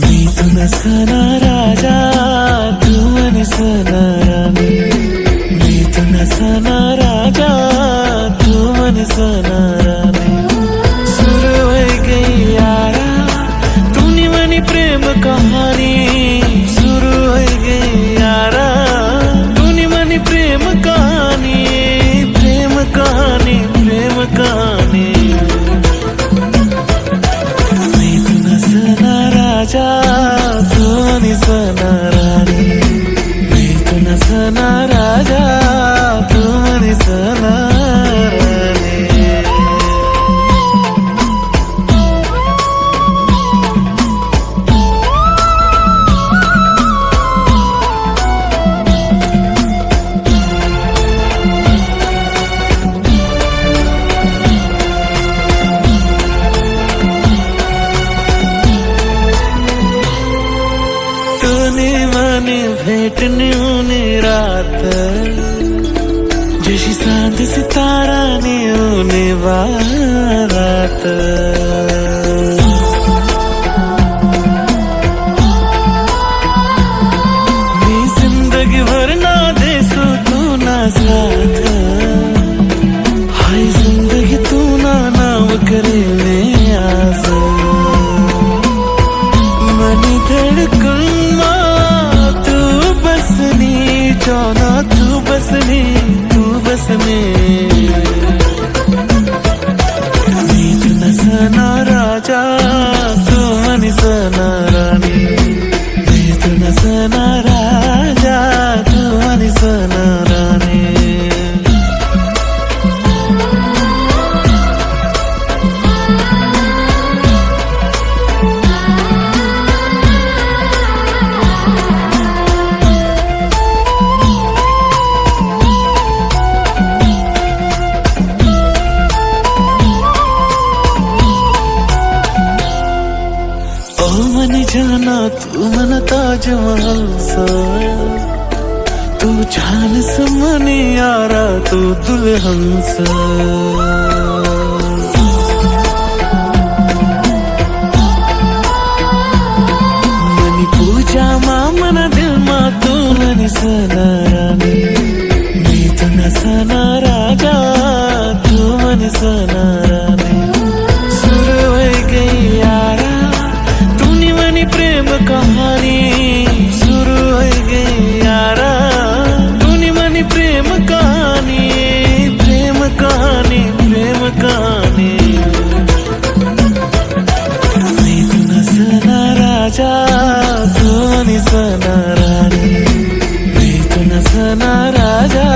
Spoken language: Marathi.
मी तू नसना राजा तू मनसना राणी, मी तू नसना राजा तू मनसना राणी। सुरू हो गई यारा तूने मनी प्रेम कहानी, सुरू हो गई यारा तूने मनी प्रेम कहानी, प्रेम कहानी, प्रेम कहानी। मी तू नसना राजा तू मनसना राणी, मी तू नसना राजा तू मनसना राणी। तूने माने भेटने ऊने रात, जशी चांद सितारा ने ऊने बारात। मी जिंदगी भर ना देसो तू ना साथ, हाय जिंदगी तू ना नाम करे में आस। मनी धड़कन जाना तू बसने, तू बसने। मी तू नसना राजा तू मनसना राणी, मी तू नसना राजा तू मनसना राणी। मन जाना तू मन ताजमहल सा, तू छान समने यारा तू दुल्हन सा। मनी पूजा मा मन दिल मा तू मनसना राणी, मी तू नसना राजा तू मनसना राणी। सुरू हो गई यारा प्रेम कहानी, शुरू हो गई यारा तूने मनी प्रेम कहानी, प्रेम कहानी, प्रेम कहानी। मी तू नसना राजा तू मनसना राणी, मी तू नसना राजा